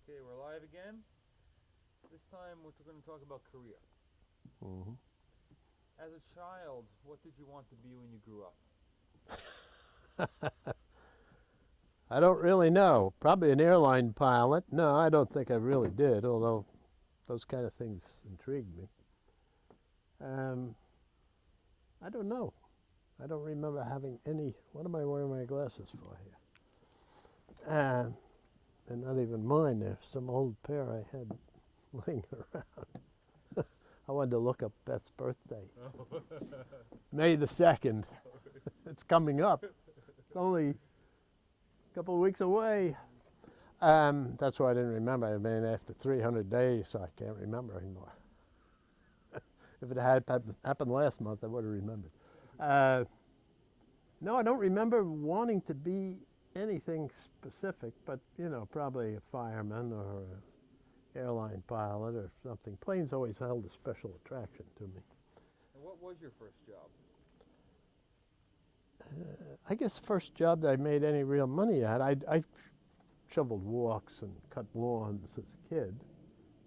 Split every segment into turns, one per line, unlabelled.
Okay, we're live again. This time we're going to talk about career.
Hmm.
As a child, what did you want to be when you grew up?
I don't really know. Probably an airline pilot. No, I don't think I really did, although those kind of things intrigued me. Um, I don't know. I don't remember having any. What am I wearing my glasses for here? They're not even mine. They're some old pair I had laying around. I wanted to look up Beth's birthday.
Oh.
May the 2nd. It's coming up. It's only a couple of weeks away. That's why I didn't remember. I mean, after 300 days, so I can't remember anymore. If it had happened last month, I would have remembered. Uh, no, I don't remember wanting to be anything specific, but probably a fireman or an airline pilot or something. Planes always held a special attraction to me.
And what was your first job?
I guess the first job that I made any real money at, I shoveled walks and cut lawns as a kid,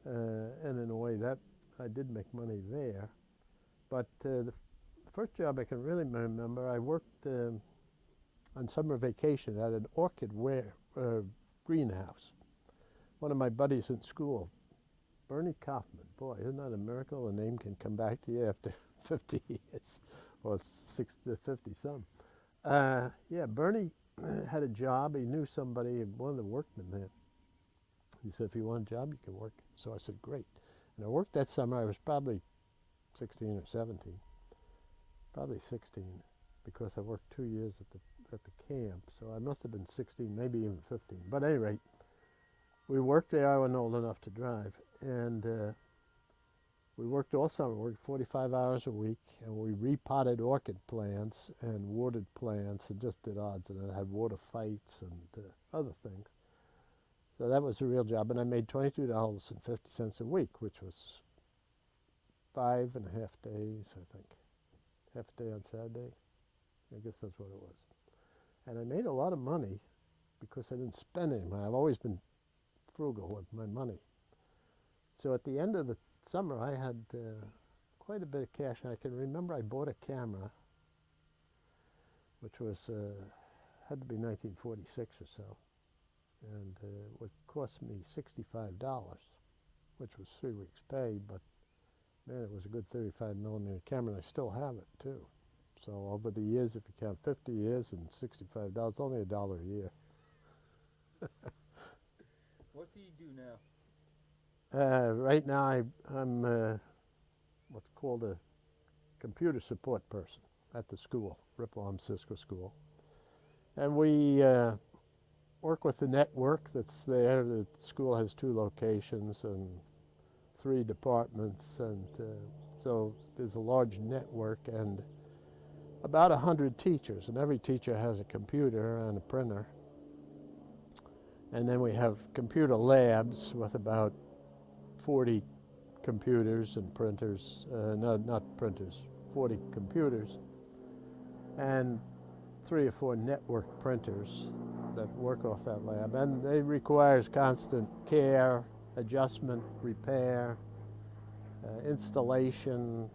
and in a way that I did make money there. But the first job I can really remember, I worked on summer vacation at an greenhouse. One of my buddies in school, Bernie Kaufman. Boy, isn't that a miracle? A name can come back to you after 50 years or 50 some. Yeah, Bernie had a job. He knew somebody, one of the workmen there. He said, if you want a job, you can work. So I said, great. And I worked that summer. I was probably 16 or 17, probably 16, because I worked 2 years at the camp. So I must have been 16, maybe even 15. But at any rate, we worked there. I wasn't old enough to drive. And we worked all summer, worked 45 hours a week, and we repotted orchid plants and watered plants and just did odds. And I had water fights and other things. So that was a real job. And I made $22.50 a week, which was 5.5 days, I think. Half a day on Saturday. I guess that's what it was. And I made a lot of money because I didn't spend any money. I've always been frugal with my money. So at the end of the summer, I had quite a bit of cash. And I can remember I bought a camera, which was had to be 1946 or so, and it would cost me $65, which was 3 weeks' pay. But man, it was a good 35 millimeter camera, and I still have it too. So over the years, if you count 50 years and $65, only $1 a year.
What do you do now?
Right now, I'm what's called a computer support person at the school, Rippleham Cisco School. And we work with the network that's there. The school has 2 locations and 3 departments, and so there's a large network and about 100 teachers, and every teacher has a computer and a printer. And then we have computer labs with about 40 computers and printers, no, not printers, 40 computers, and 3 or 4 network printers that work off that lab. And it requires constant care, adjustment, repair, installation.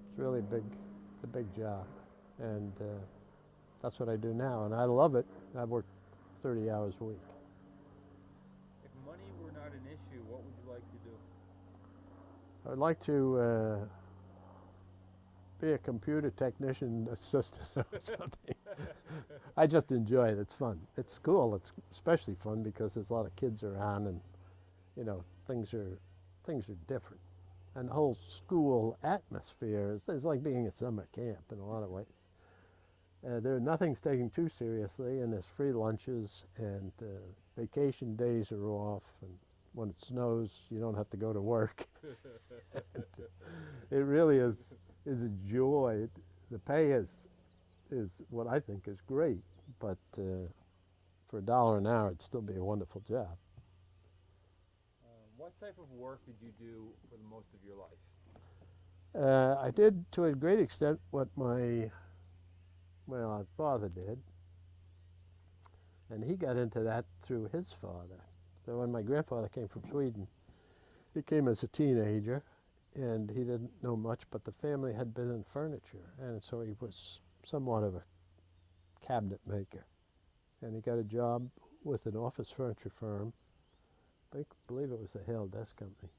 It's really big. It's a big job, and that's what I do now, and I love it. I work 30 hours a week.
If money were not an issue, what would you like to do?
I'd like to be a computer technician assistant or something. I just enjoy it. It's fun. It's cool. It's especially fun because there's a lot of kids around, and things are different. And the whole school atmosphere is like being at summer camp in a lot of ways. Nothing's taken too seriously, and there's free lunches, and vacation days are off, and when it snows, you don't have to go to work. It really is a joy. The pay is what I think is great, but for $1 an hour, it'd still be a wonderful job.
What type of work did you do for the most of your life?
I did to a great extent what my father did, and he got into that through his father. So when my grandfather came from Sweden, he came as a teenager, and he didn't know much, but the family had been in furniture, and so he was somewhat of a cabinet maker. And he got a job with an office furniture firm. I believe it was the Hale Desk Company.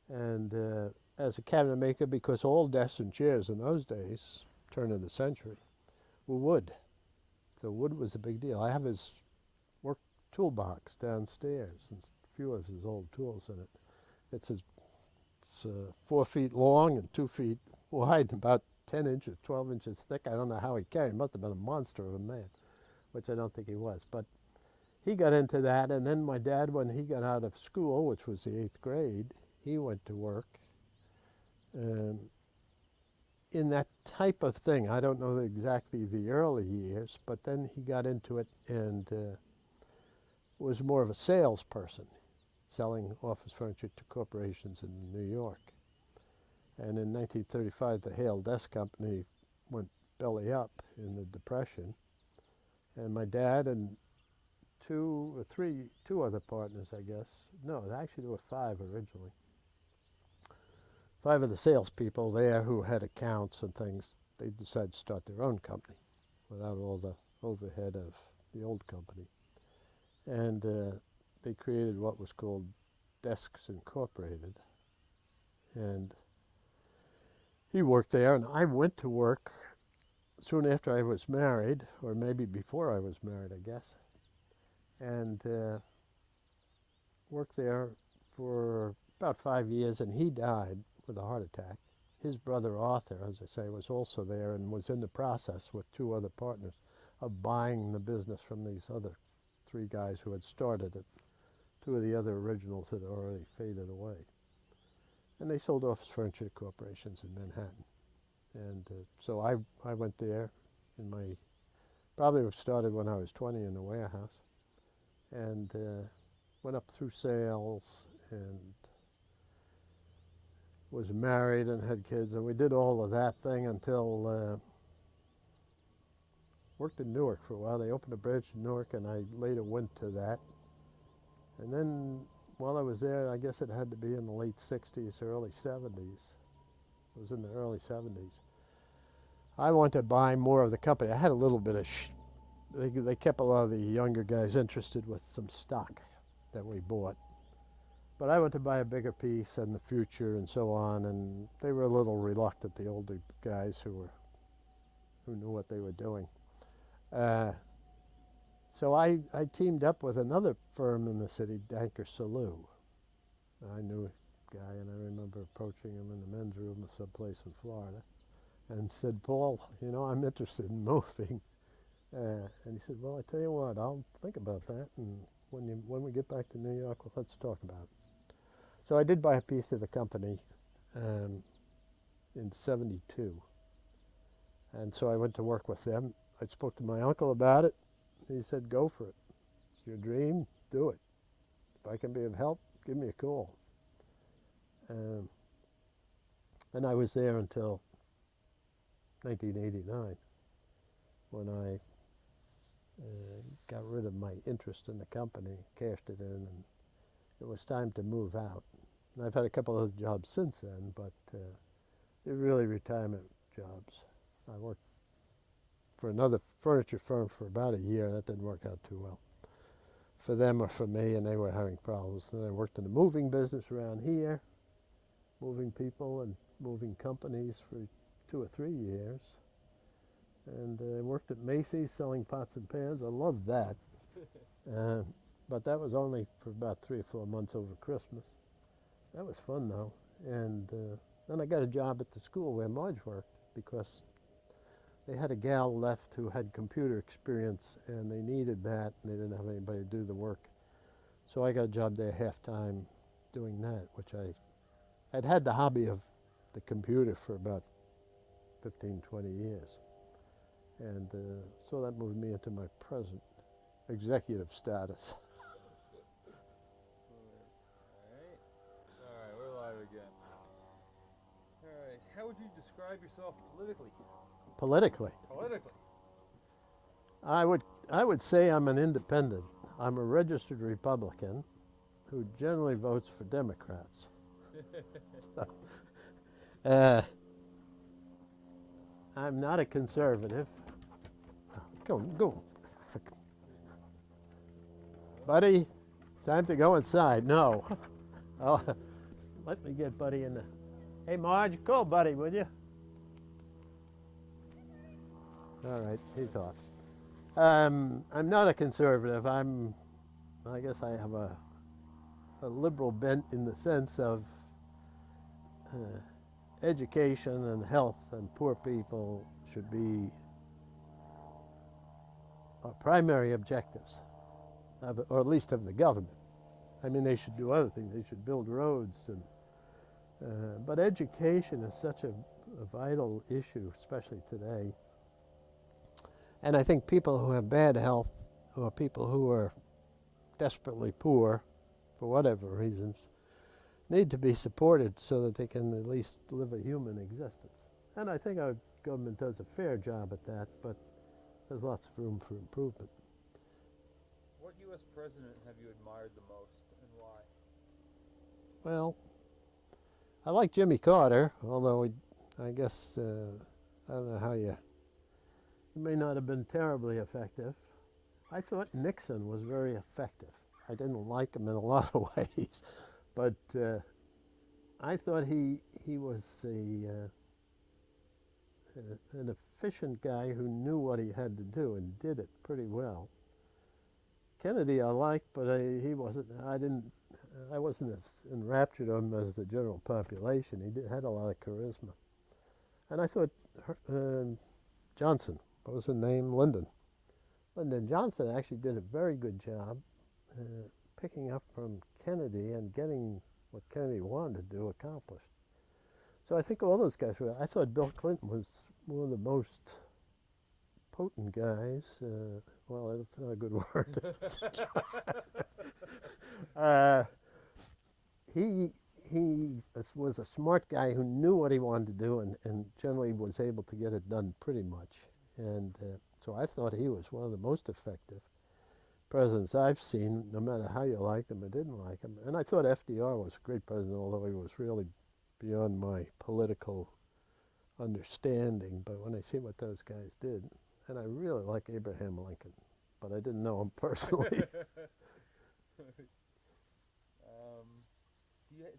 And as a cabinet maker, because all desks and chairs in those days, turn of the century, were wood. So wood was a big deal. I have his work toolbox downstairs and a few of his old tools in it. It's 4 feet long and 2 feet wide, and about 10 inches, 12 inches thick. I don't know how he carried it. He must have been a monster of a man, which I don't think he was. But he got into that, and then my dad, when he got out of school, which was the 8th grade, he went to work um, in that type of thing. I don't know exactly the early years, but then he got into it and was more of a salesperson, selling office furniture to corporations in New York. And in 1935, the Hale Desk Company went belly up in the Depression, and my dad and two other partners, I guess. No, actually there were 5 originally. 5 of the salespeople there who had accounts and things, they decided to start their own company without all the overhead of the old company. And they created what was called Desks Incorporated. And he worked there, and I went to work soon after I was married, or maybe before I was married, I guess, and worked there for about 5 years, and he died with a heart attack. His brother Arthur, as I say, was also there and was in the process with 2 other partners of buying the business from these other 3 guys who had started it. 2 of the other originals had already faded away. And they sold office furniture corporations in Manhattan. And so I went there in my, probably started when I was 20 in the warehouse, and went up through sales and was married and had kids, and we did all of that thing until worked in Newark for a while. They opened a branch in Newark, and I later went to that. And then while I was there, I guess it had to be in the late 60s, early 70s. It was in the early 70s. I wanted to buy more of the company. I had a little bit of, they kept a lot of the younger guys interested with some stock that we bought. But I wanted to buy a bigger piece and the future and so on, and they were a little reluctant, the older guys who knew what they were doing. So I teamed up with another firm in the city, Danker Salou. I knew a guy, and I remember approaching him in the men's room of some place in Florida and said, Paul, you know, I'm interested in moving. And he said, well, I tell you what, I'll think about that, and when we get back to New York, well, let's talk about it. So I did buy a piece of the company in '72. And so I went to work with them. I spoke to my uncle about it. He said, go for it. It's your dream, do it. If I can be of help, give me a call. And I was there until 1989, when I got rid of my interest in the company, cashed it in, and it was time to move out. And I've had a couple of jobs since then, but they're really retirement jobs. I worked for another furniture firm for about a year. That didn't work out too well for them or for me, and they were having problems. And I worked in the moving business around here, moving people and moving companies for 2 or 3 years. And I worked at Macy's selling pots and pans. I loved that. But that was only for about 3 or 4 months over Christmas. That was fun, though. And then I got a job at the school where Marge worked, because they had a gal left who had computer experience, and they needed that, and they didn't have anybody to do the work. So I got a job there half-time doing that, which I'd had the hobby of the computer for about 15, 20 years. And so that moved me into my present executive status.
Alright, we're live again. Alright, how would you describe yourself politically?
Politically,
Politically?
I would say I'm an independent. I'm a registered Republican who generally votes for Democrats. So, uh, I'm not a conservative. Go, buddy. It's time to go inside. No. Oh, let me get Buddy in the. Hey, Marge, call Buddy, would you? All right, he's off. I'm not a conservative. I guess I have a liberal bent in the sense of uh, education and health and poor people should be our primary objectives, or at least of the government. I mean, they should do other things. They should build roads, but education is such a vital issue, especially today. And I think people who have bad health, or people who are desperately poor, for whatever reasons, need to be supported so that they can at least live a human existence. And I think our government does a fair job at that, but there's lots of room for improvement.
What U.S. president have you admired the most, and why?
Well, I like Jimmy Carter, although I guess I don't know how he may not have been terribly effective. I thought Nixon was very effective. I didn't like him in a lot of ways, but I thought he was an efficient guy who knew what he had to do and did it pretty well. Kennedy I liked, but he wasn't. I wasn't as enraptured of him as the general population. Had a lot of charisma, and I thought Johnson. What was his name? Lyndon Johnson actually did a very good job picking up from Kennedy and getting what Kennedy wanted to do accomplished. So I think all those guys were. I thought Bill Clinton was one of the most potent guys. Well, that's not a good word. uh, he was a smart guy who knew what he wanted to do and generally was able to get it done pretty much. And so I thought he was one of the most effective presidents I've seen, no matter how you liked him or didn't like him. And I thought FDR was a great president, although he was really beyond my political understanding. But when I see what those guys did, and I really like Abraham Lincoln, but I didn't know him personally.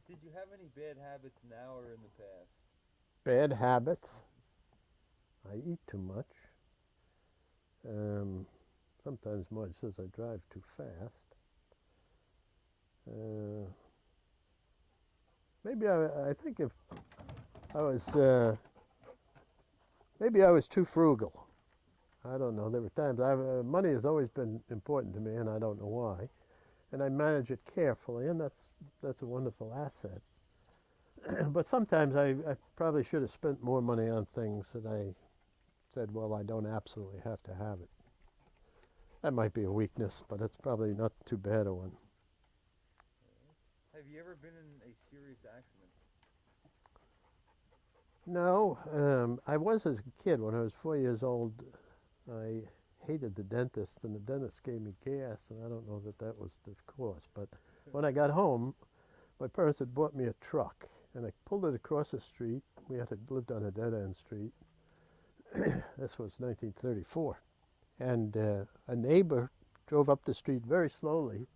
Did you have any bad habits now or in the past?
Bad habits. I eat too much. Sometimes Marge says I drive too fast. Maybe I think if I was maybe I was too frugal. I don't know. There were times money has always been important to me, and I don't know why. And I manage it carefully, and that's a wonderful asset. But sometimes I probably should have spent more money on things that I said, well, I don't absolutely have to have it. That might be a weakness, but it's probably not too bad a one.
Have you ever been in a serious accident?
No, I was as a kid. When I was 4 years old, I hated the dentist, and the dentist gave me gas, and I don't know that was the cause. But when I got home, my parents had bought me a truck, and I pulled it across the street. We had lived on a dead-end street. This was 1934. And a neighbor drove up the street very slowly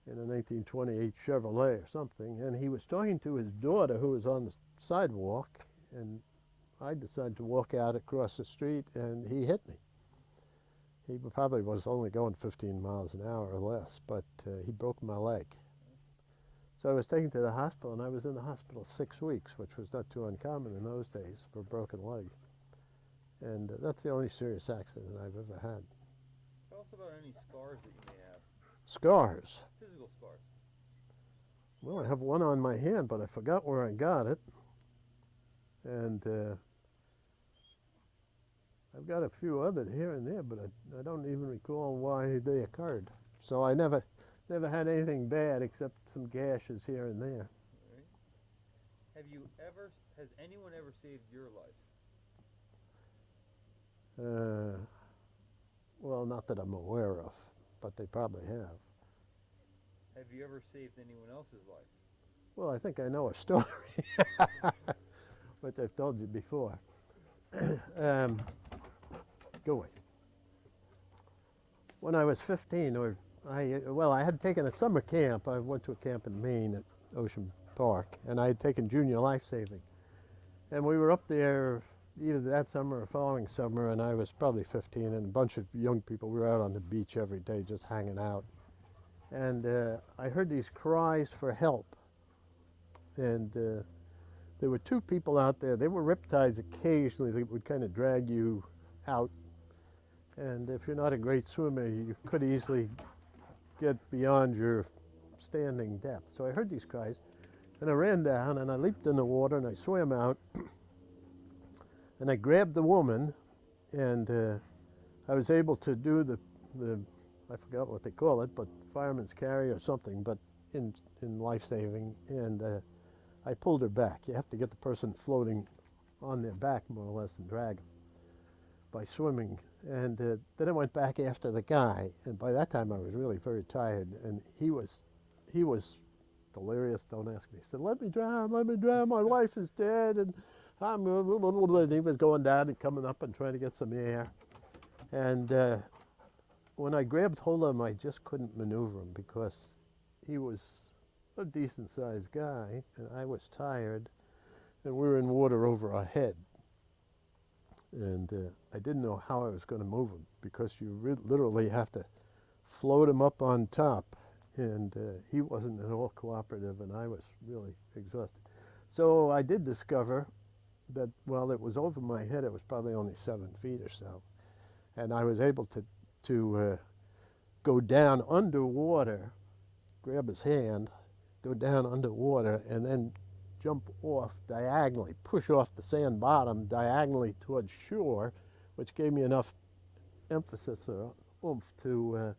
in a 1928 Chevrolet or something, and he was talking to his daughter who was on the sidewalk, and I decided to walk out across the street, and he hit me. He probably was only going 15 miles an hour or less, but he broke my leg. So I was taken to the hospital, and I was in the hospital 6 weeks, which was not too uncommon in those days for a broken leg. And that's the only serious accident I've ever had.
Tell us about any scars that you may have.
Scars?
Physical scars.
Well, I have one on my hand, but I forgot where I got it. And I've got a few others here and there, but I don't even recall why they occurred. So I never had anything bad except some gashes here and there.
Right. Has anyone ever saved your life?
Well, not that I'm aware of, but they probably have.
Have you ever saved anyone else's life?
Well, I think I know a story, which I've told you before. um, Go away. When I was 15, I had taken a summer camp. I went to a camp in Maine at Ocean Park, and I had taken junior life saving. And we were up there either that summer or following summer, and I was probably 15, and a bunch of young people. We were out on the beach every day just hanging out. And I heard these cries for help. And there were two people out there. They were riptides occasionally that would kind of drag you out. And if you're not a great swimmer, you could easily get beyond your standing depth. So I heard these cries, and I ran down, and I leaped in the water, and I swam out, and I grabbed the woman, and I was able to do the I forgot what they call it, but fireman's carry or something, but in life saving, and I pulled her back. You have to get the person floating on their back more or less and drag them by swimming. And then I went back after the guy, and by that time I was really very tired, and he was delirious. Don't ask me. He said, let me drown, my wife is dead, and and he was going down and coming up and trying to get some air. And when I grabbed hold of him, I just couldn't maneuver him because he was a decent-sized guy, and I was tired, and we were in water over our head. And I didn't know how I was going to move him because you literally have to float him up on top, and he wasn't at all cooperative, and I was really exhausted. So I did discover that while it was over my head, it was probably only 7 feet or so, and I was able to go down underwater, grab his hand, go down underwater, and then jump off diagonally, push off the sand bottom diagonally towards shore, which gave me enough emphasis or oomph to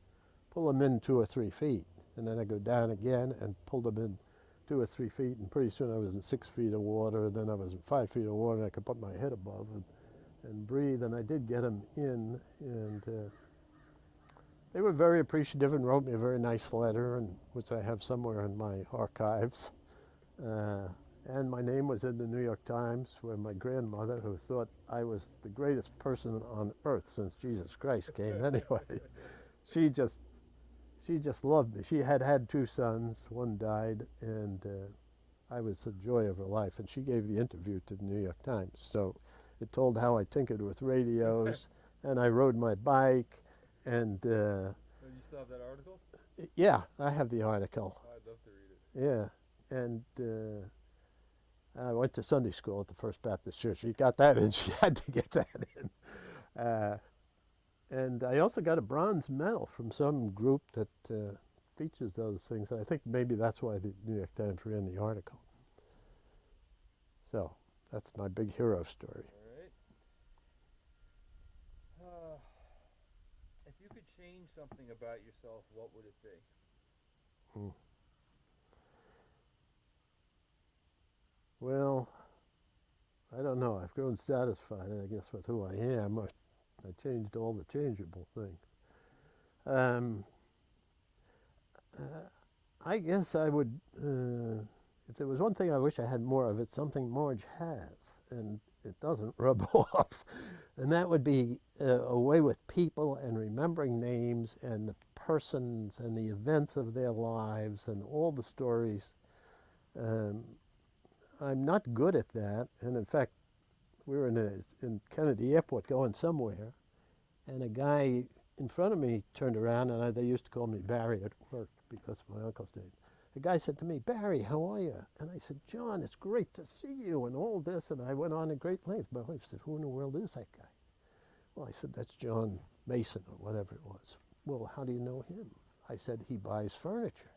pull them in 2 or 3 feet. And then I go down again and pull them in 2 or 3 feet, and pretty soon I was in 6 feet of water, and then I was in 5 feet of water, and I could put my head above and breathe, and I did get them in, and they were very appreciative and wrote me a very nice letter, and which I have somewhere in my archives. And my name was in the New York Times, where my grandmother, who thought I was the greatest person on earth since Jesus Christ came anyway, she just loved me. She had 2 sons. One died, and I was the joy of her life. And she gave the interview to the New York Times. So it told how I tinkered with radios, and I rode my bike, and
Oh, you still have that article?
yeah, I have the article.
Oh, I'd love to read it.
Yeah, and I went to Sunday school at the First Baptist Church. She got that in. She had to get that in. And I also got a bronze medal from some group that features those things. I think maybe that's why the New York Times ran the article. So that's my big hero story.
All right. If you could change something about yourself, what would it be?
Hmm. Well, I don't know. I've grown satisfied, I guess, with who I am. I changed all the changeable things. Um, I guess I would, if there was one thing I wish I had more of, it's something Marge has, and it doesn't rub off. And that would be a way with people and remembering names and the persons and the events of their lives and all the stories. I'm not good at that, and in fact, we were in Kennedy Airport going somewhere, and a guy in front of me turned around, and they used to call me Barry at work because my uncle's name. The guy said to me, Barry, how are you? And I said, John, it's great to see you, and all this, and I went on in great length. My wife said, who in the world is that guy? Well, I said, that's John Mason, or whatever it was. Well, how do you know him? I said, he buys furniture.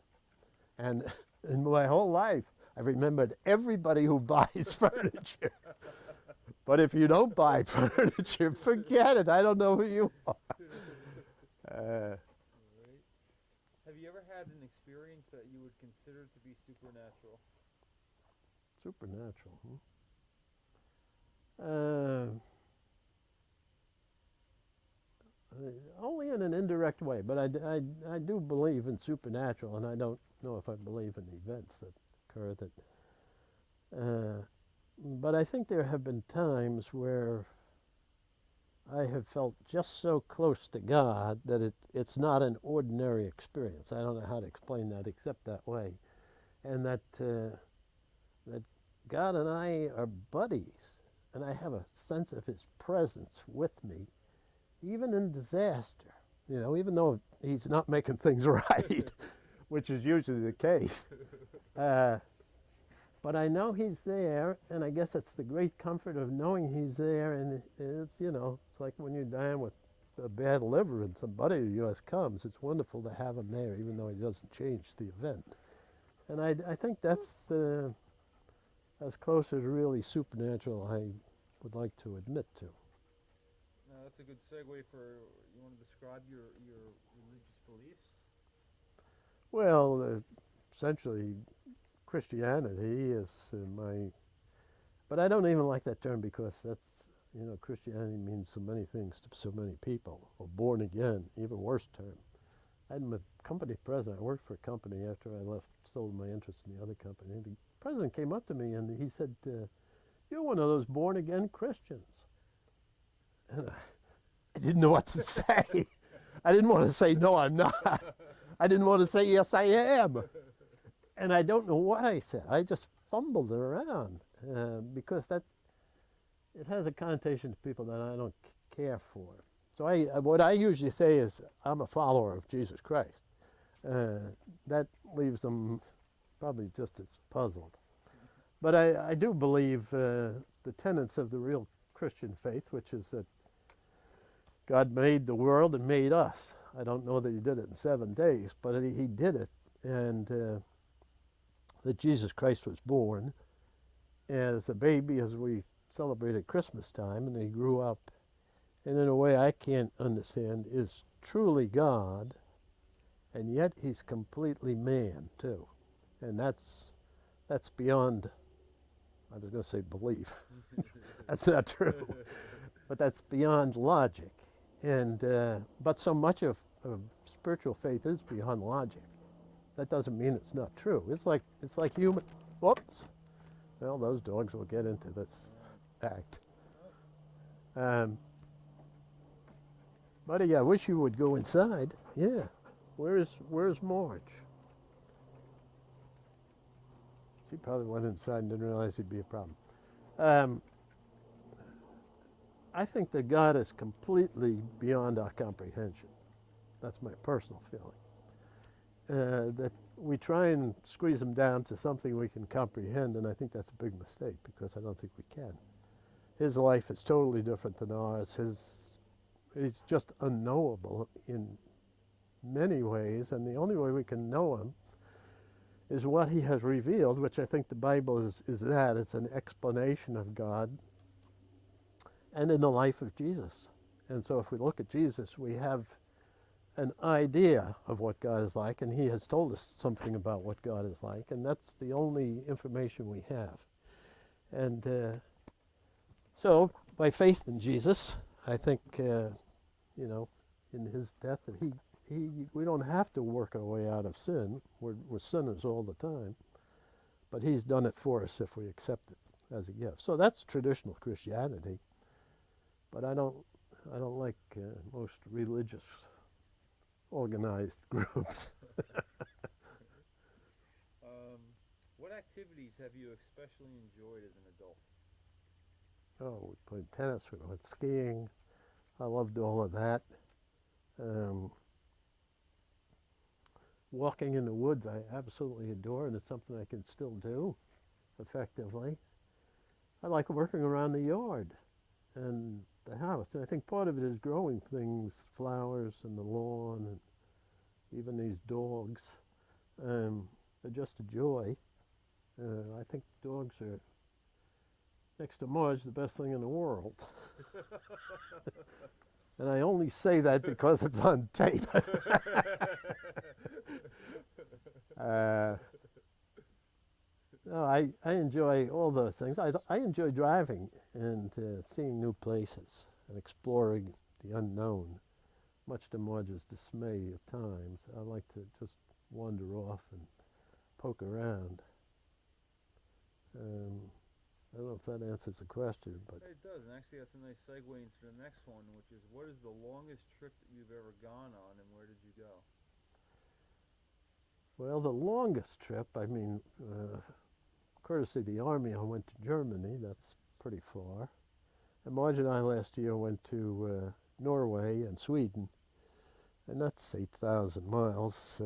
And in my whole life, I remembered everybody who buys furniture. But if you don't buy furniture, forget it. I don't know who you are.
Right. Have you ever had an experience that you would consider to be supernatural?
Supernatural, only in an indirect way, but I do believe in supernatural, and I don't know if I believe in events that occur uh, but I think there have been times where I have felt just so close to God that it's not an ordinary experience. I don't know how to explain that except that way, and that God and I are buddies, and I have a sense of His presence with me, even in disaster. You know, even though He's not making things right, which is usually the case. Uh, but I know He's there, and I guess it's the great comfort of knowing He's there. And it's, you know, it's like when you're dying with a bad liver and somebody of yours comes. It's wonderful to have Him there, even though He doesn't change the event. And I think that's as close as really supernatural I would like to admit to.
Now that's a good segue for you want to describe your religious beliefs.
Well, essentially, Christianity is but I don't even like that term because that's, you know, Christianity means so many things to so many people. Or born again, even worse term. I'm a company president. I worked for a company after I left, sold my interest in the other company. The president came up to me and he said, "You're one of those born again Christians." And I didn't know what to say. I didn't want to say, "No, I'm not." I didn't want to say, "Yes, I am." And I don't know what I said. I just fumbled around because that it has a connotation to people that I don't care for. So what I usually say is, I'm a follower of Jesus Christ. Uh, that leaves them probably just as puzzled. But I do believe the tenets of the real Christian faith, which is that God made the world and made us. I don't know that He did it in 7 days, but He did it, and that Jesus Christ was born as a baby, as we celebrated Christmas time, and He grew up, and in a way I can't understand, is truly God, and yet He's completely man too, and that's beyond. I was going to say belief. That's not true, but that's beyond logic, and but so much of spiritual faith is beyond logic. That doesn't mean it's not true. It's like human. Whoops. Well, those dogs will get into this act. Um, Buddy, I wish you would go inside. Yeah. Where's Marge? She probably went inside and didn't realize he'd be a problem. Um, I think that God is completely beyond our comprehension. That's my personal feeling. That we try and squeeze Him down to something we can comprehend, and I think that's a big mistake because I don't think we can. His life is totally different than ours. He's just unknowable in many ways, and the only way we can know Him is what He has revealed, which I think the Bible is that. It's an explanation of God and in the life of Jesus. And so if we look at Jesus, we have an idea of what God is like, and He has told us something about what God is like, and that's the only information we have. And so, by faith in Jesus, I think, you know, in His death, that we don't have to work our way out of sin. We're sinners all the time, but He's done it for us if we accept it as a gift. So that's traditional Christianity. But I don't like most religious organized groups.
What activities have you especially enjoyed as an adult?
Oh, we played tennis, we went skiing. I loved all of that. Um, Walking in the woods, I absolutely adore, and it's something I can still do effectively. I like working around the yard and the house. And I think part of it is growing things, flowers and the lawn, and even these dogs. They're just a joy. I think dogs are, next to Marge, the best thing in the world. And I only say that because it's on tape. uh, no, I enjoy all those things. I enjoy driving and seeing new places and exploring the unknown. much to Marge's dismay at times, I like to just wander off and poke around. I don't know if that answers the question, but
It does, and actually that's a nice segue into the next one, which is what is the longest trip that you've ever gone on, and where did you go?
well, the longest trip, I mean, courtesy of the Army, I went to Germany. That's pretty far. And Marge and I last year went to Norway and Sweden, and that's 8,000 miles,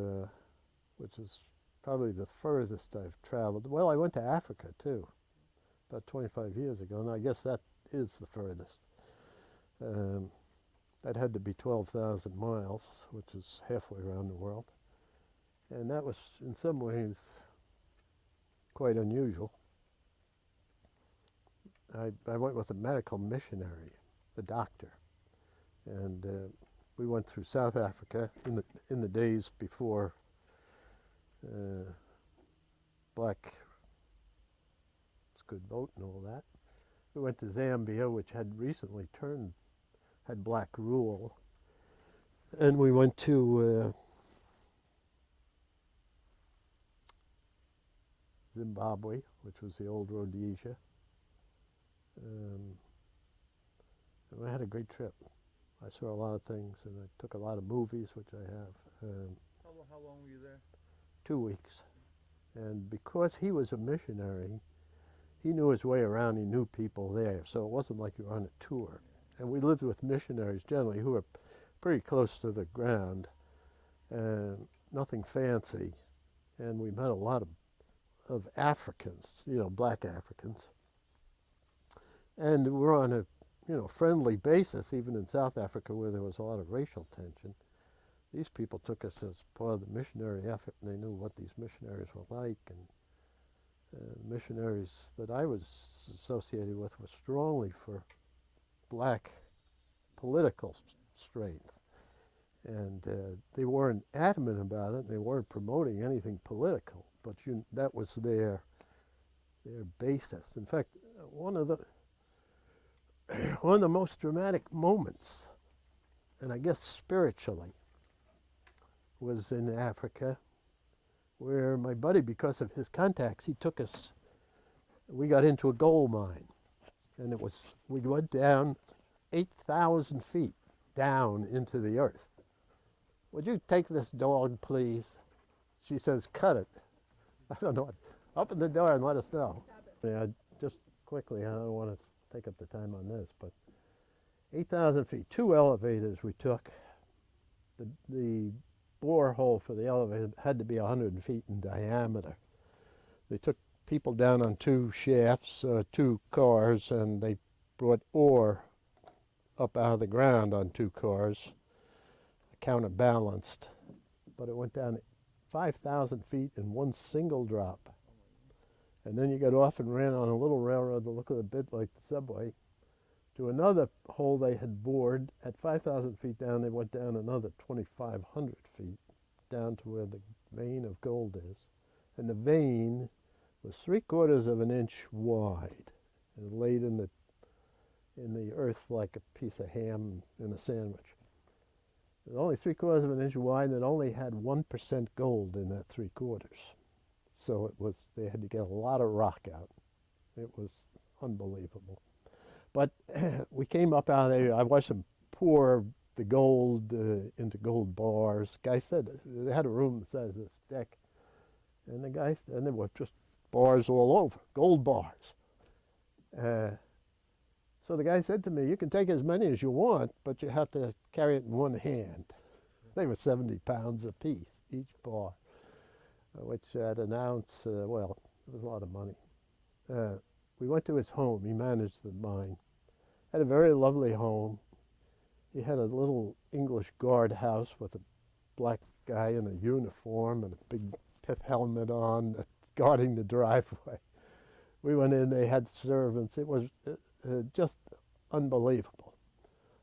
which is probably the furthest I've traveled. Well, I went to Africa too, about 25 years ago, and I guess that is the furthest. Um, that had to be 12,000 miles, which is halfway around the world. And that was, in some ways, quite unusual. I went with a medical missionary, a doctor, and we went through South Africa in the days before uh, black could vote and all that. We went to Zambia, which had recently had black rule, and we went to Zimbabwe, which was the old Rhodesia. And we had a great trip. I saw a lot of things, and I took a lot of movies, which I have.
How long were you there?
2 weeks. And because he was a missionary, he knew his way around. He knew people there, so it wasn't like you were on a tour. And we lived with missionaries generally who were pretty close to the ground, and nothing fancy. And we met a lot of Africans, black Africans. And we're on a friendly basis, even in South Africa where there was a lot of racial tension. These people took us as part of the missionary effort, and they knew what these missionaries were like. And the missionaries that I was associated with were strongly for black political strength. And they weren't adamant about it. They weren't promoting anything political, but that was their basis. In fact, one of the most dramatic moments, and I guess spiritually, was in Africa, where my buddy, because of his contacts, he took us. We got into a gold mine, and we went down 8,000 feet down into the earth. Would you take this dog, please? She says, cut it. I don't know. Open the door and let us know. Yeah, just quickly, I don't want to take up the time on this, but 8,000 feet, 2 elevators we took. The borehole for the elevator had to be 100 feet in diameter. They took people down on 2 shafts, 2 cars, and they brought ore up out of the ground on 2 cars, counterbalanced. But it went down 5,000 feet in one single drop. And then you got off and ran on a little railroad that looked a bit like the subway to another hole they had bored. At 5,000 feet down, they went down another 2,500 feet down to where the vein of gold is. And the vein was 3/4 of an inch wide and laid in the earth like a piece of ham in a sandwich. It was only 3/4 of an inch wide, and it only had 1% gold in that 3/4. So they had to get a lot of rock out. It was unbelievable. But we came up out of there. I watched them pour the gold into gold bars. The guy said they had a room the size of this deck, and there were just bars all over, gold bars. So the guy said to me, "You can take as many as you want, but you have to carry it in one hand." They were 70 pounds apiece, each bar, which at an ounce, well, it was a lot of money. We went to his home. He managed the mine. Had a very lovely home. He had a little English guardhouse with a black guy in a uniform and a big pith helmet on guarding the driveway. We went in, they had servants. It was just unbelievable.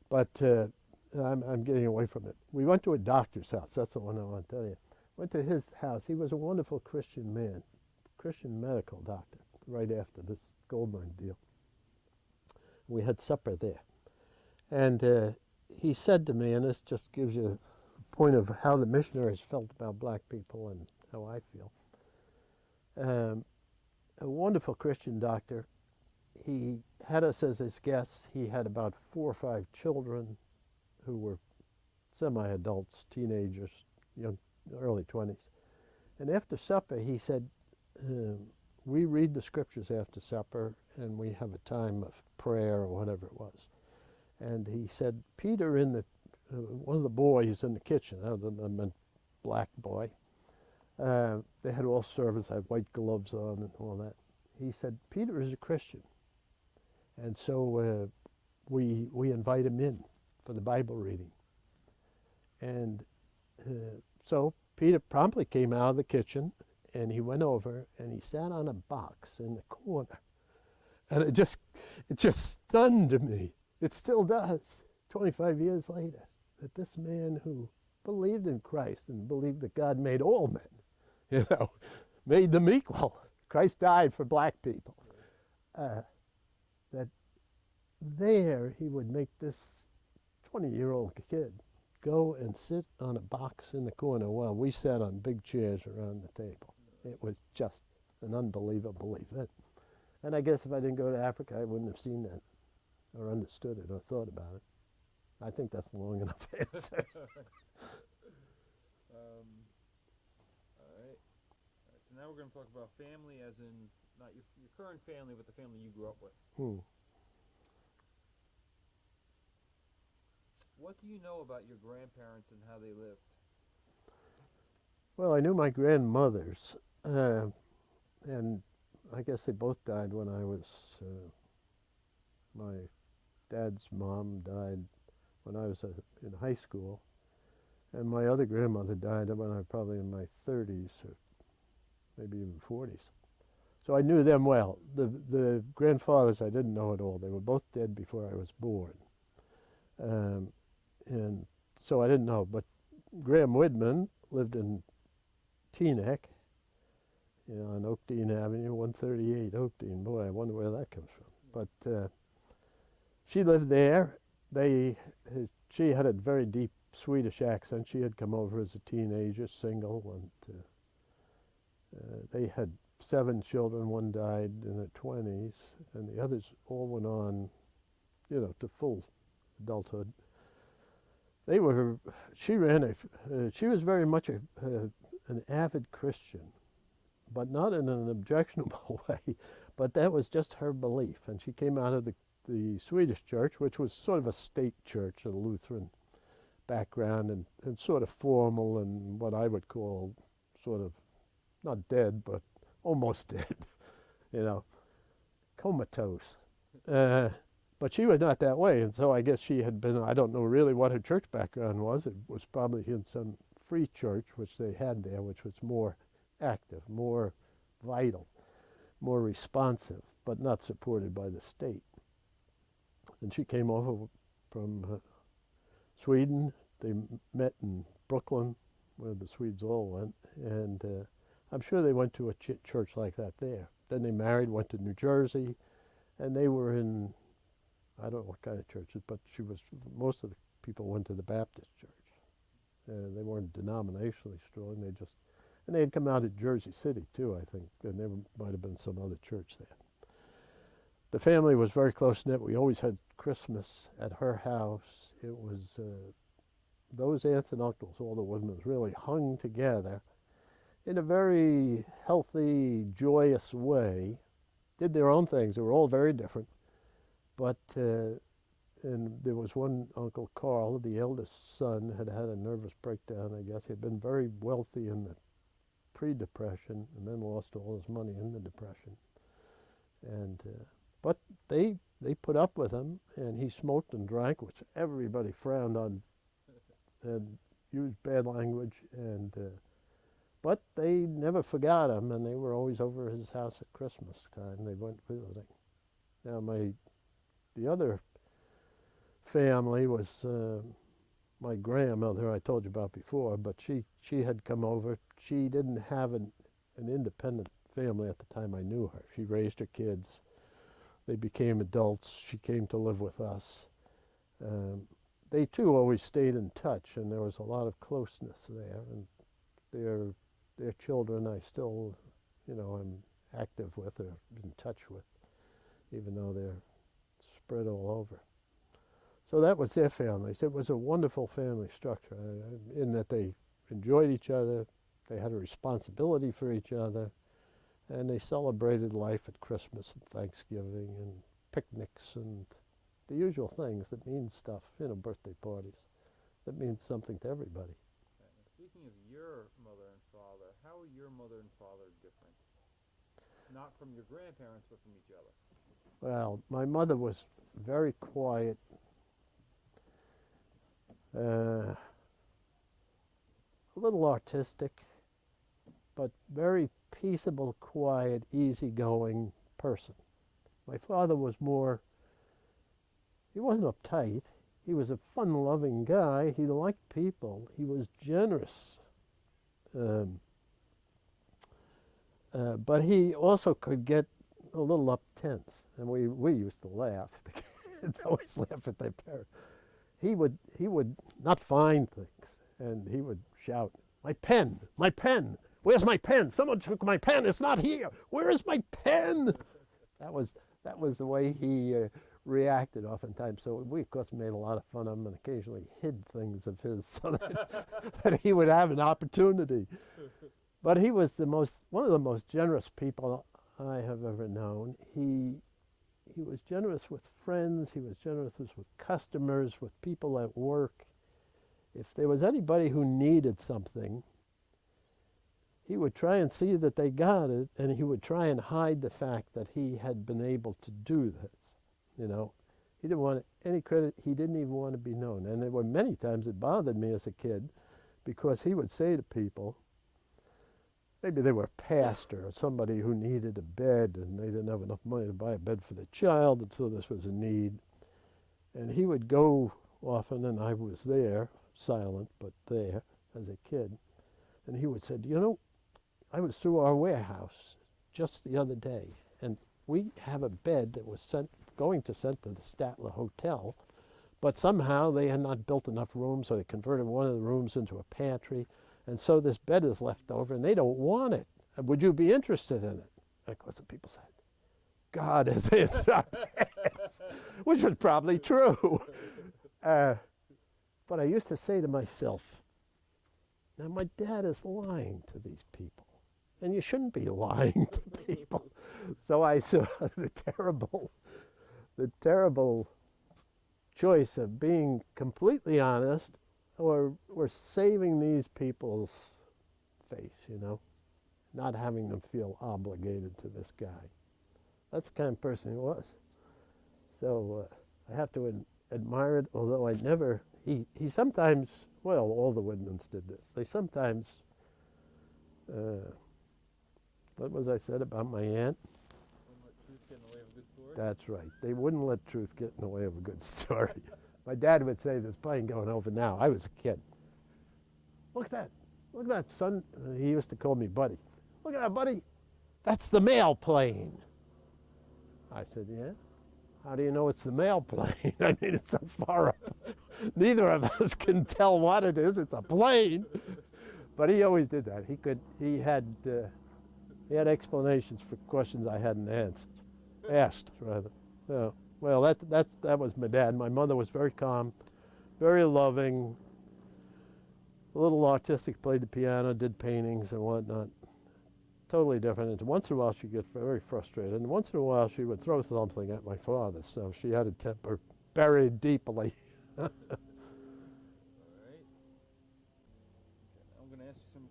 But I'm getting away from it. We went to a doctor's house. That's the one I want to tell you. Went to his house. He was a wonderful Christian man, Christian medical doctor, right after this gold mine deal. We had supper there. And he said to me, and this just gives you a point of how the missionaries felt about black people and how I feel. A wonderful Christian doctor. He had us as his guests. He had about 4 or 5 children who were semi-adults, teenagers, young, early 20s. And after supper, he said, we read the scriptures after supper, and we have a time of prayer or whatever it was. And he said, Peter, one of the boys in the kitchen, I meant black boy, they had all service, had white gloves on and all that. He said, Peter is a Christian. And so we invite him in for the Bible reading. And so Peter promptly came out of the kitchen, and he went over and he sat on a box in the corner. And it just stunned me. It still does, 25 years later, that this man who believed in Christ and believed that God made all men, made them equal. Christ died for black people. That there he would make this 20-year-old kid go and sit on a box in the corner while we sat on big chairs around the table. It was just an unbelievable event. And I guess if I didn't go to Africa, I wouldn't have seen that or understood it or thought about it. I think that's a long enough answer.
All right. So now we're going to talk about family, as in not your current family, but the family you grew up with. What do you know about your grandparents and how they lived?
Well, I knew my grandmothers, and I guess they both died when I was, my dad's mom died when I was in high school, and my other grandmother died when I was probably in my 30s or maybe even 40s. So I knew them well. The grandfathers I didn't know at all. They were both dead before I was born. And so I didn't know. But Graham Widman lived in Teaneck, on Oakdean Avenue, 138 Oakdean. Boy, I wonder where that comes from. But she lived there. She had a very deep Swedish accent. She had come over as a teenager, single, and they had 7 children. One died in her 20s, and the others all went on, to full adulthood. She was very much an avid Christian, but not in an objectionable way, but that was just her belief. And she came out of the Swedish church, which was sort of a state church, a Lutheran background, and sort of formal and what I would call sort of not dead, but almost dead, comatose. But she was not that way, and so I guess she had been, I don't know really what her church background was. It was probably in some free church, which they had there, which was more active, more vital, more responsive, but not supported by the state. And she came over from Sweden. They met in Brooklyn, where the Swedes all went, and I'm sure they went to a church like that there. Then they married, went to New Jersey, and they were in, I don't know what kind of churches, but most of the people went to the Baptist church. They weren't denominationally strong. And they had come out of Jersey City too, I think, and there might have been some other church there. The family was very close-knit. We always had Christmas at her house. It was those aunts and uncles, all the women, really hung together in a very healthy, joyous way, did their own things. They were all very different. But, and there was one Uncle Carl, the eldest son, had had a nervous breakdown, I guess. He had been very wealthy in the pre-Depression and then lost all his money in the Depression. And, but they put up with him, and he smoked and drank, which everybody frowned on and used bad language. And but they never forgot him, and they were always over at his house at Christmas time. They went visiting. Now the other family was my grandmother I told you about before, but she had come over. She didn't have an independent family at the time I knew her. She raised her kids. They became adults. She came to live with us. they too always stayed in touch, and there was a lot of closeness there. And their children I still, am active with or in touch with, even though they're spread all over. So that was their families. It was a wonderful family structure in that they enjoyed each other, they had a responsibility for each other, and they celebrated life at Christmas and Thanksgiving and picnics and the usual things that mean stuff, birthday parties, that means something to everybody.
Now, speaking of your mother and father, how are your mother and father different? Not from your grandparents, but from each other.
Well, my mother was very quiet, a little artistic, but very peaceable, quiet, easygoing person. My father was more, he wasn't uptight. He was a fun-loving guy. He liked people. He was generous. Um, but he also could get a little up tense. And we used to laugh. The kids always laugh at their parents. He would not find things, and he would shout, "My pen! My pen! Where's my pen? Someone took my pen. It's not here. Where is my pen?" That was the way he reacted oftentimes. So we, of course, made a lot of fun of him and occasionally hid things of his so that he would have an opportunity. But he was one of the most generous people I have ever known. He was generous with friends. He was generous with customers, with people at work. If there was anybody who needed something, he would try and see that they got it, and he would try and hide the fact that he had been able to do this. He didn't want any credit. He didn't even want to be known. And there were many times it bothered me as a kid, because he would say to people, maybe they were a pastor or somebody who needed a bed and they didn't have enough money to buy a bed for the child, and so this was a need. And he would go often, and I was there, silent, but there as a kid. And he would say, I was through our warehouse just the other day, and we have a bed that was going to sent to the Statler Hotel, but somehow they had not built enough room, so they converted one of the rooms into a pantry, and so this bed is left over, and they don't want it. Would you be interested in it? And of course, the people said, "God has answered our prayers," which was probably true. But I used to say to myself, now my dad is lying to these people, and you shouldn't be lying to people. So I saw the terrible choice of being completely honest or saving these people's face, not having them feel obligated to this guy. That's the kind of person he was. So I have to admire it, although I never, he sometimes, well, all the Widmans did this. They sometimes, what was I said about my aunt?
Wouldn't let truth get in the way of a good story?
That's right. They wouldn't let truth get in the way of a good story. My dad would say, "There's a plane going over now." I was a kid. Look at that. Look at that, son. He used to call me Buddy. "Look at that, Buddy. That's the mail plane." I said, "Yeah? How do you know it's the mail plane? I mean, it's so far up. Neither of us can tell what it is. It's a plane." But he always did that. He had explanations for questions I hadn't asked rather. So, well, that was my dad. My mother was very calm, very loving, a little artistic, played the piano, did paintings and whatnot. Totally different. And once in a while she'd get very frustrated, and once in a while she would throw something at my father, so she had a temper buried deeply.
All right. Okay, I'm going to ask you some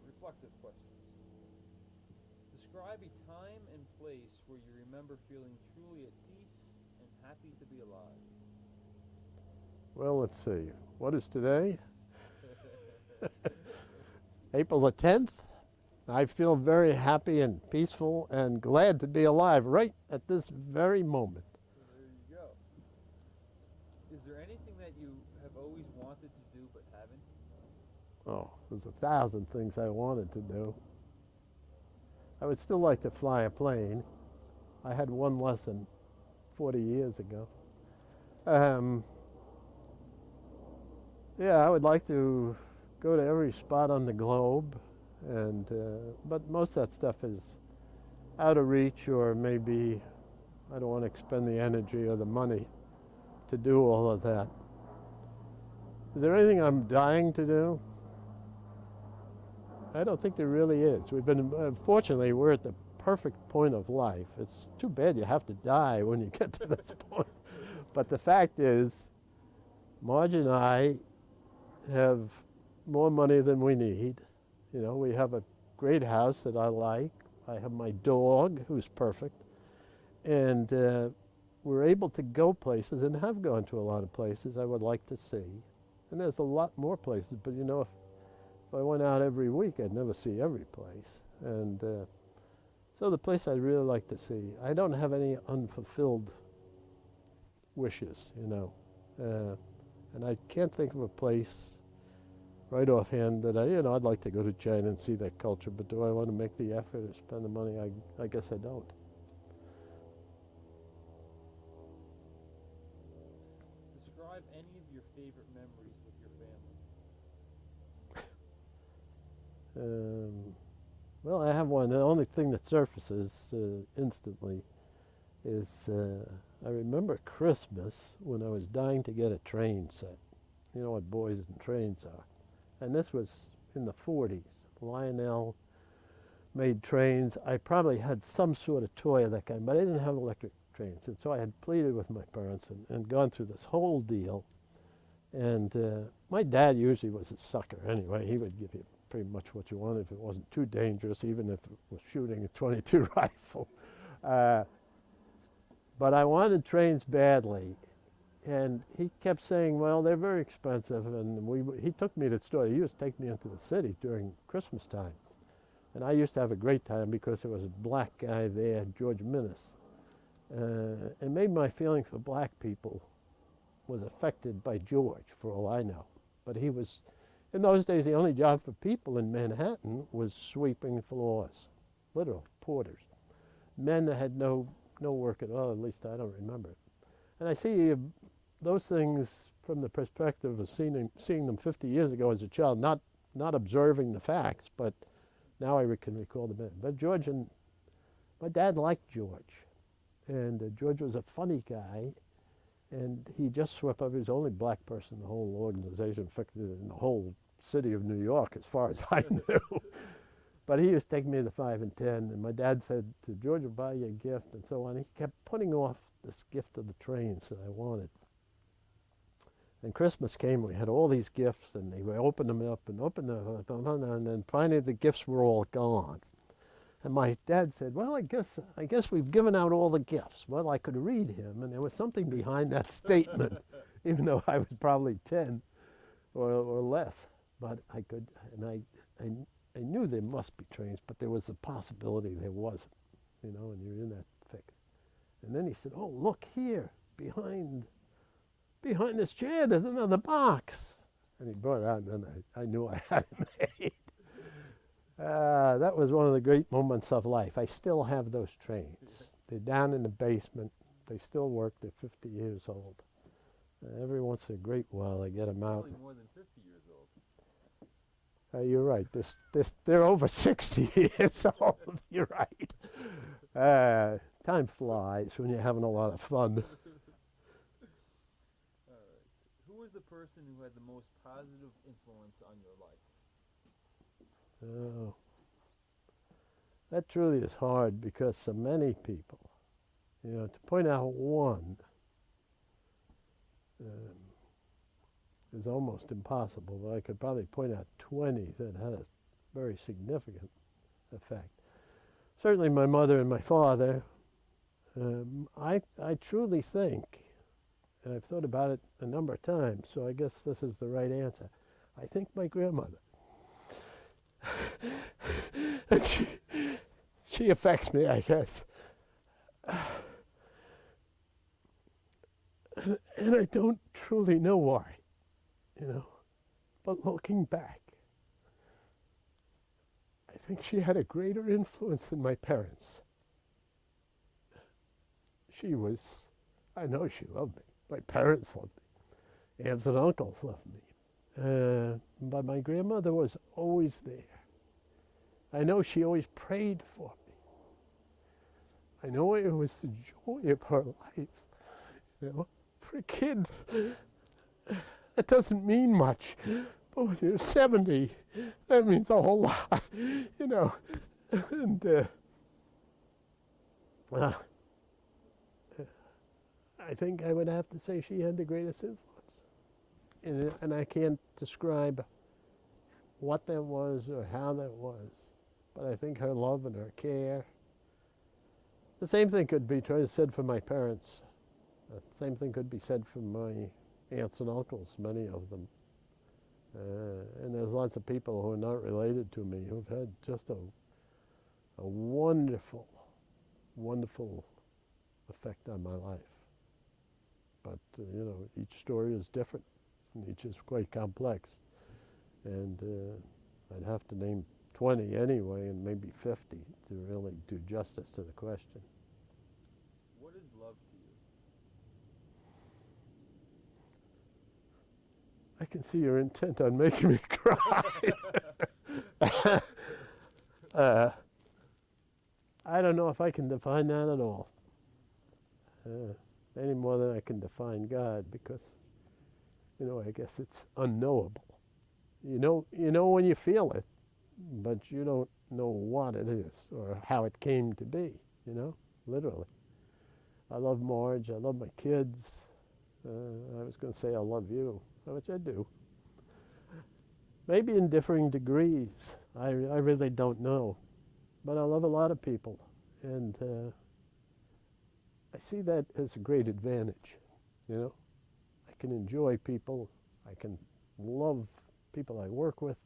reflective questions. Describe a time and place where you remember feeling truly at peace and happy to be alive.
Well, let's see. What is today? April the 10th. I feel very happy and peaceful and glad to be alive right at this very moment.
There you go. Is there anything that you have always wanted to do but haven't?
Oh, there's 1,000 things I wanted to do. I would still like to fly a plane. I had one lesson 40 years ago. Yeah, I would like to go to every spot on the globe, and but most of that stuff is out of reach, or maybe I don't want to expend the energy or the money to do all of that. Is there anything I'm dying to do? I don't think there really is. We've been, fortunately, we're at the perfect point of life. It's too bad you have to die when you get to this point. But the fact is, Marge and I have more money than we need. You know, we have a great house that I like. I have my dog, who's perfect. And we're able to go places and have gone to a lot of places I would like to see. And there's a lot more places, but you know, if I went out every week, I'd never see every place. And so the place I'd really like to see, I don't have any unfulfilled wishes, you know. And I can't think of a place right offhand that I'd like to go to China and see that culture, but do I want to make the effort or spend the money? I guess I don't.
Describe any of your favorite memories with your family.
Well, I have one. The only thing that surfaces instantly is I remember Christmas when I was dying to get a train set. You know what boys and trains are. And this was in the 40s. Lionel made trains. I probably had some sort of toy of that kind, but I didn't have electric trains. And so I had pleaded with my parents and gone through this whole deal. And my dad usually was a sucker anyway. He would give you pretty much what you wanted if it wasn't too dangerous, even if it was shooting a .22 rifle. But I wanted trains badly. And he kept saying, well, they're very expensive. And he took me to the store. He used to take me into the city during Christmas time. And I used to have a great time because there was a black guy there, George Minnis. And maybe my feeling for black people was affected by George, for all I know. But he was, in those days, the only job for people in Manhattan was sweeping floors, literal porters. Men had no work at all, at least I don't remember it. And I see those things from the perspective of seeing them 50 years ago as a child, not observing the facts, but now I can recall the men. But George and my dad liked George, and George was a funny guy, and he just swept up. He was the only black person in the whole organization, in the whole city of New York, as far as I knew. But he used to take me to the 5 and 10, and my dad said to George, "I'll buy you a gift," and so on. He kept putting off this gift of the trains that I wanted. And Christmas came, we had all these gifts, and they would open them up and open them up, and then finally the gifts were all gone. And my dad said, well, I guess we've given out all the gifts. Well, I could read him, and there was something behind that statement, even though I was probably 10 or less. But I could, and I knew there must be trains, but there was the possibility there wasn't, and you're in that fix. And then he said, oh, look here, behind this chair, there's another box. And he brought it out, and then I knew I had it made. That was one of the great moments of life. I still have those trains. They're down in the basement. They still work. They're 50 years old. Every once in a great while, I get them out.
Probably more than 50 years old.
You're right. They're over 60 years old. You're right. Time flies when you're having a lot of fun.
Who was the person who had the most positive influence on your life?
Oh, that truly is hard because so many people, to point out one is almost impossible, but I could probably point out 20 that had a very significant effect. Certainly my mother and my father. I truly think, and I've thought about it a number of times, so I guess this is the right answer. I think my grandmother. And she affects me, I guess. And I don't truly know why, but looking back, I think she had a greater influence than my parents. I know she loved me. My parents loved me. Aunts and uncles loved me. But my grandmother was always there. I know she always prayed for me. I know it was the joy of her life. You know, for a kid, that doesn't mean much. But when you're 70, that means a whole lot. You know, and uh, I think I would have to say she had the greatest influence. And I can't describe what that was or how that was, but I think her love and her care. The same thing could be said for my parents. The same thing could be said for my aunts and uncles, many of them. And there's lots of people who are not related to me who've had just a wonderful, wonderful effect on my life. But, you know, each story is different, and each is quite complex. And I'd have to name 20 anyway, and maybe 50 to really do justice to the question.
What is love to you?
I can see you're intent on making me cry. I don't know if I can define that at all. Any more than I can define God, because, you know, I guess it's unknowable. You know when you feel it, but you don't know what it is or how it came to be, you know, literally. I love Marge, I love my kids. I was going to say I love you, which I do. Maybe in differing degrees. I really don't know. But I love a lot of people. And I see that as a great advantage, you know. I can enjoy people. I can love people I work with.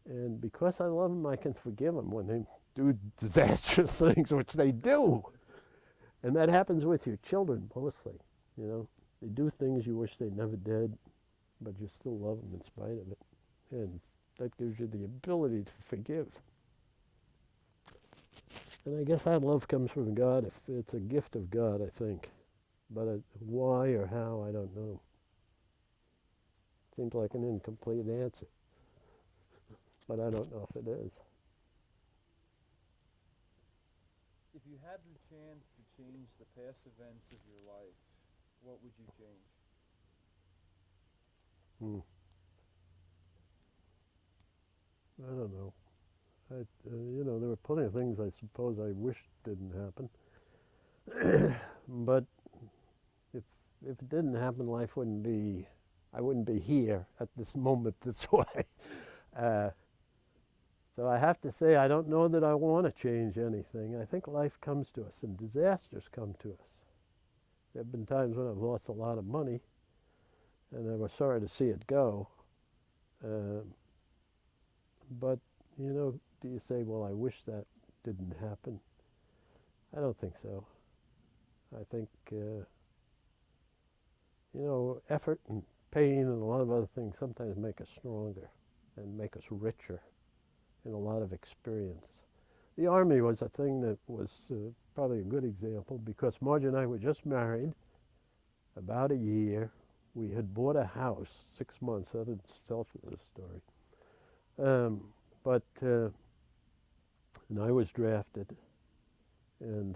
And because I love them, I can forgive them when they do disastrous things, which they do. And that happens with your children mostly, you know. They do things you wish they never did, but you still love them in spite of it. And that gives you the ability to forgive. And I guess that love comes from God. If it's a gift of God, I think. But why or how, I don't know. Seems like an incomplete answer. But I don't know if it is.
If you had the chance to change the past events of your life, what would you change?
I don't know. You know, there were plenty of things I suppose I wished didn't happen. But if it didn't happen, life wouldn't be. I wouldn't be here at this moment this way. Uh, so I have to say, I don't know that I want to change anything. I think life comes to us, and disasters come to us. There have been times when I've lost a lot of money, and I was sorry to see it go. But, you know, do you say, well, I wish that didn't happen? I don't think so. I think, you know, effort and pain and a lot of other things sometimes make us stronger and make us richer in a lot of experience. The Army was a thing that was probably a good example, because Marge and I were just married about a year. We had bought a house 6 months. That itself is a story. And I was drafted, and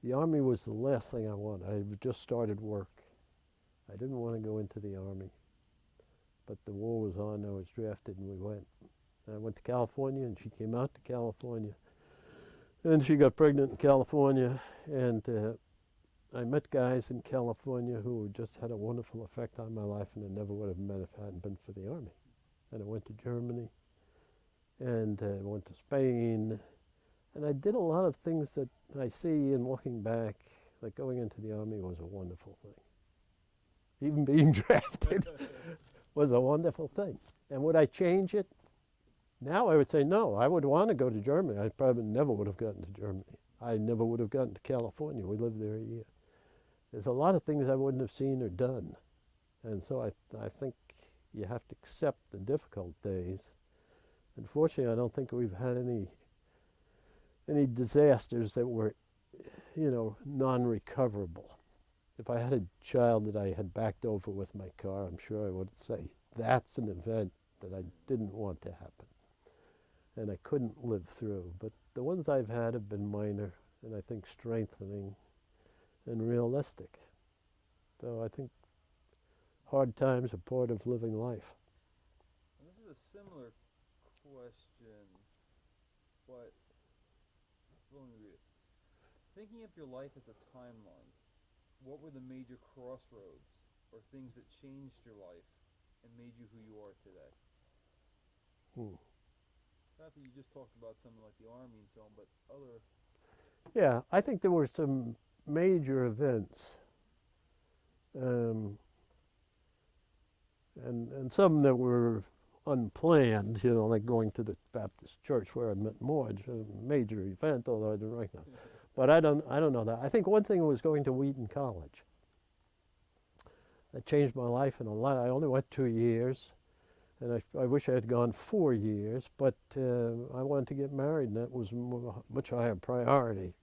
the Army was the last thing I wanted. I had just started work. I didn't want to go into the Army, but the war was on. I was drafted, and we went. And I went to California, and she came out to California, and she got pregnant in California, and I met guys in California who just had a wonderful effect on my life, and I never would have met if it hadn't been for the Army. And I went to Germany, and I went to Spain, and I did a lot of things that I see in looking back, like going into the Army was a wonderful thing. Even being drafted was a wonderful thing. And would I change it? Now I would say no. I would want to go to Germany. I probably never would have gotten to Germany. I never would have gotten to California. We lived there a year. There's a lot of things I wouldn't have seen or done. And so I think you have to accept the difficult days. Unfortunately, I don't think we've had any disasters that were, you know, non-recoverable. if I had a child that I had backed over with my car, I'm sure I would say that's an event that I didn't want to happen and I couldn't live through. But the ones I've had have been minor and I think strengthening and realistic. So I think hard times are part of living life.
And this is a similar question, but let me read it. Thinking of your life as a timeline, what were the major crossroads or things that changed your life and made you who you are today?
Hmm.
Not that you just talked about something like the Army and so on, but other.
Yeah, I think there were some major events, um, and some that were unplanned, like going to the Baptist church where I met Marge, a major event, although I didn't recognize. But I don't know that. I think one thing was going to Wheaton College. That changed my life in a lot. I only went 2 years, and I wish I had gone 4 years, but I wanted to get married, and that was much higher priority.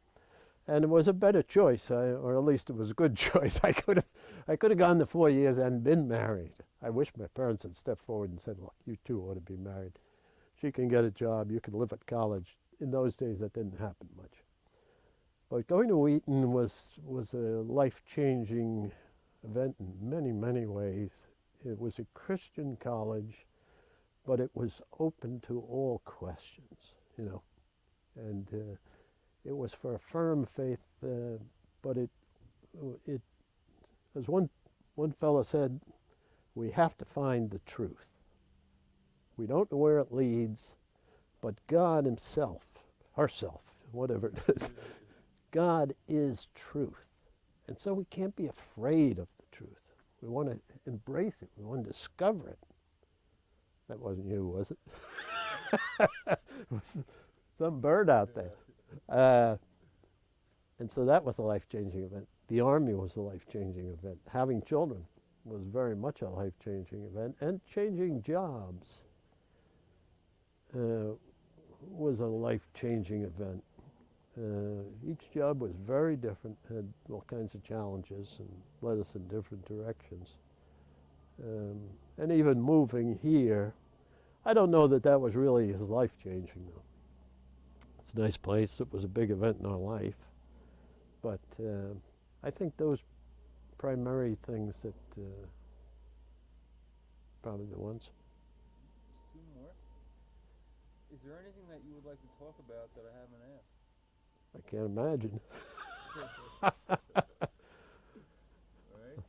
And it was a better choice, or at least it was a good choice. I could have gone the 4 years and been married. I wish my parents had stepped forward and said, "Look, you two ought to be married. She can get a job. You can live at college." In those days, that didn't happen much. But going to Wheaton was a life-changing event in many, many ways. It was a Christian college, but it was open to all questions, and it was for a firm faith, but it, as one fellow said, we have to find the truth. We don't know where it leads, but God himself, herself, whatever it is, God is truth. And so we can't be afraid of the truth. We want to embrace it. We want to discover it. That wasn't you, was it? It was some bird out there. And so that was a life-changing event. The Army was a life-changing event. Having children was very much a life-changing event. And changing jobs was a life-changing event. Each job was very different, had all kinds of challenges and led us in different directions. And even moving here, I don't know that was really as life-changing though. It's a nice place. It was a big event in our life. But I think those primary things that probably the ones.
Just two more. Is there anything that you would like to talk about that I haven't asked?
I can't imagine.
Right.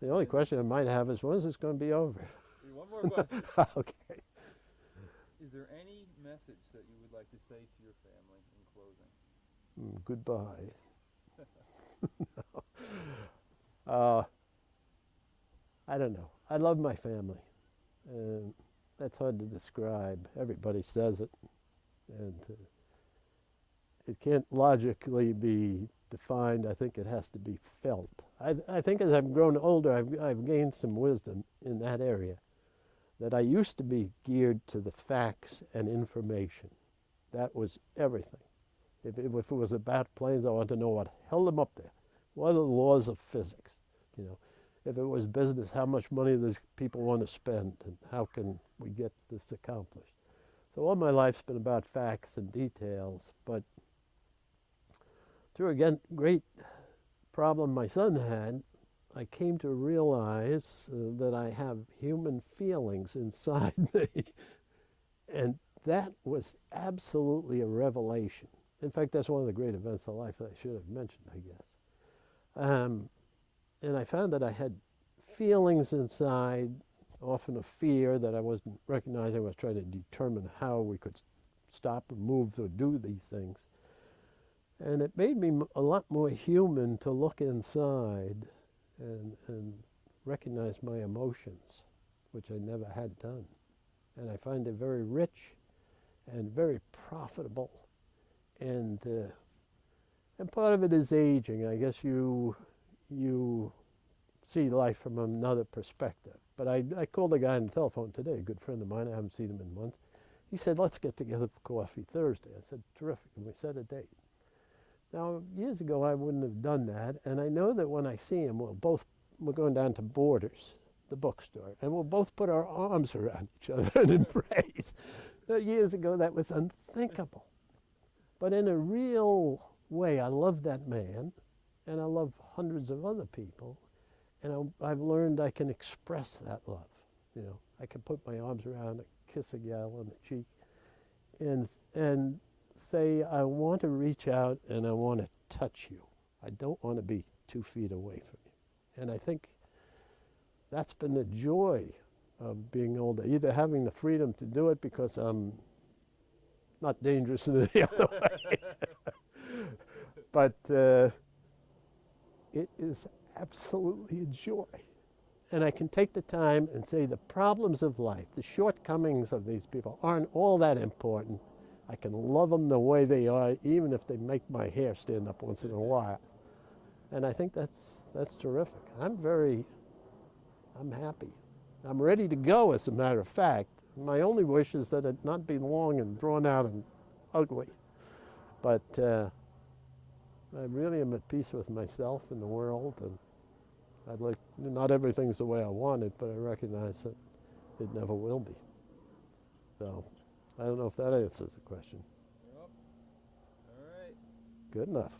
The only question I might have is, when is this going to be over?
One more question.
Okay.
Is there any message that you would like to say to your family in closing?
Goodbye. No. I don't know. I love my family. That's hard to describe. Everybody says it. And it can't logically be defined. I think it has to be felt. I think as I've grown older, I've gained some wisdom in that area. That I used to be geared to the facts and information. That was everything. If it was about planes, I wanted to know what held them up there. What are the laws of physics? If it was business, how much money does people want to spend, and how can we get this accomplished? So all my life's been about facts and details, but through a great problem my son had, I came to realize that I have human feelings inside me. And that was absolutely a revelation. In fact, that's one of the great events of life that I should have mentioned, I guess. And I found that I had feelings inside, often of fear that I wasn't recognizing. I was trying to determine how we could stop or move or do these things. And it made me a lot more human to look inside and recognize my emotions, which I never had done. And I find it very rich and very profitable. And part of it is aging. I guess you see life from another perspective. But I called a guy on the telephone today, a good friend of mine. I haven't seen him in months. He said, "Let's get together for coffee Thursday." I said, "Terrific." And we set a date. Now, years ago, I wouldn't have done that. And I know that when I see him, we'll both we're going down to Borders, the bookstore, and we'll both put our arms around each other and embrace. Years ago, that was unthinkable. But in a real way, I love that man, and I love hundreds of other people, and I've learned I can express that love. You know, I can put my arms around and kiss a gal on the cheek, and say, I want to reach out and I want to touch you. I don't want to be 2 feet away from you. And I think that's been the joy of being older, either having the freedom to do it because I'm not dangerous in any other way, but it is absolutely a joy. And I can take the time and say the problems of life, the shortcomings of these people aren't all that important. I can love them the way they are, even if they make my hair stand up once in a while. And I think that's terrific. I'm happy. I'm ready to go, as a matter of fact. My only wish is that it not be long and drawn out and ugly. But I really am at peace with myself and the world, and I'd like, not everything's the way I want it, but I recognize that it never will be. So I don't know if that answers the question.
Yep. All right.
Good enough.